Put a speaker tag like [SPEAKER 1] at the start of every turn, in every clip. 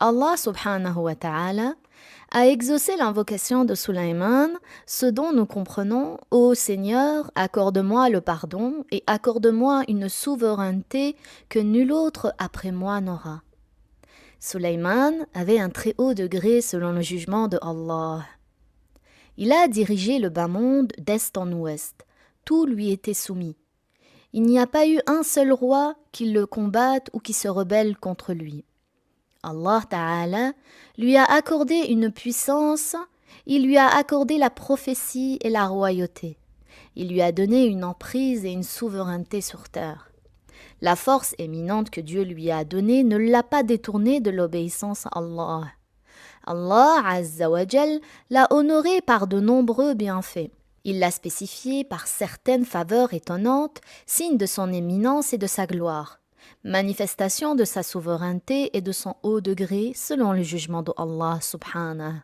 [SPEAKER 1] Allah subhanahu wa ta'ala a exaucé l'invocation de Sulayman, ce dont nous comprenons: Ô Seigneur, accorde-moi le pardon et accorde-moi une souveraineté que nul autre après moi n'aura. Sulayman avait un très haut degré selon le jugement de Allah. Il a dirigé le bas monde d'est en ouest. Tout lui était soumis. Il n'y a pas eu un seul roi qui le combatte ou qui se rebelle contre lui. Allah Ta'ala lui a accordé une puissance, il lui a accordé la prophétie et la royauté. Il lui a donné une emprise et une souveraineté sur terre. La force éminente que Dieu lui a donnée ne l'a pas détourné de l'obéissance à Allah. Allah Azza wa Jal l'a honoré par de nombreux bienfaits. Il l'a spécifié par certaines faveurs étonnantes, signe de son éminence et de sa gloire, manifestation de sa souveraineté et de son haut degré selon le jugement de Allah subhanahu.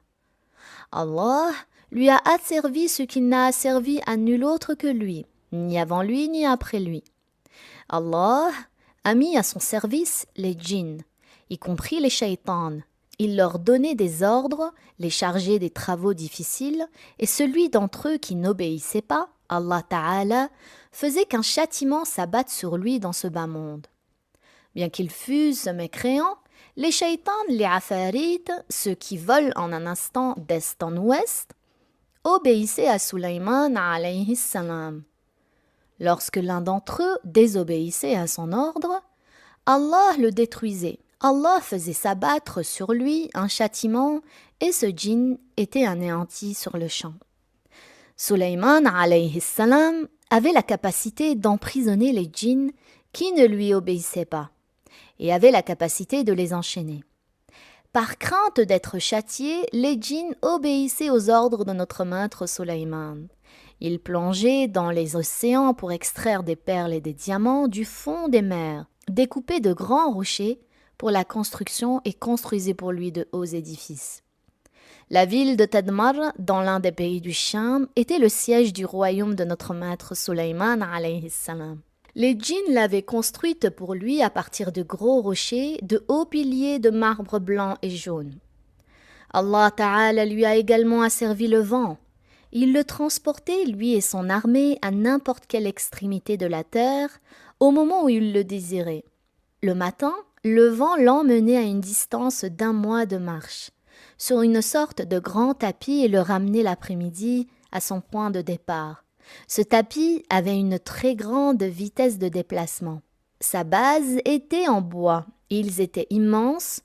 [SPEAKER 1] Allah lui a asservi ce qu'il n'a asservi à nul autre que lui, ni avant lui ni après lui. Allah a mis à son service les djinns, y compris les shaitans. Il leur donnait des ordres, les chargeait des travaux difficiles, et celui d'entre eux qui n'obéissait pas, Allah Ta'ala, faisait qu'un châtiment s'abatte sur lui dans ce bas monde. Bien qu'ils fussent mécréants, les shaitans, les afarites, ceux qui volent en un instant d'est en ouest, obéissaient à Sulayman alayhi salam. Lorsque l'un d'entre eux désobéissait à son ordre, Allah le détruisait. Allah faisait s'abattre sur lui un châtiment et ce djinn était anéanti sur le champ. Sulayman alayhi salam avait la capacité d'emprisonner les djinns qui ne lui obéissaient pas et avait la capacité de les enchaîner. Par crainte d'être châtiés, les djinns obéissaient aux ordres de notre maître Sulayman. Ils plongeaient dans les océans pour extraire des perles et des diamants du fond des mers, découpaient de grands rochers pour la construction et construisaient pour lui de hauts édifices. La ville de Tadmar, dans l'un des pays du Cham, était le siège du royaume de notre maître Sulayman alayhi salam. Les djinns l'avaient construite pour lui à partir de gros rochers, de hauts piliers de marbre blanc et jaune. Allah Ta'ala lui a également asservi le vent. Il le transportait, lui et son armée, à n'importe quelle extrémité de la terre, au moment où il le désirait. Le matin, le vent l'emmenait à une distance d'1 mois de marche, sur une sorte de grand tapis et le ramenait l'après-midi à son point de départ. Ce tapis avait une très grande vitesse de déplacement. Sa base était en bois, ils étaient immenses.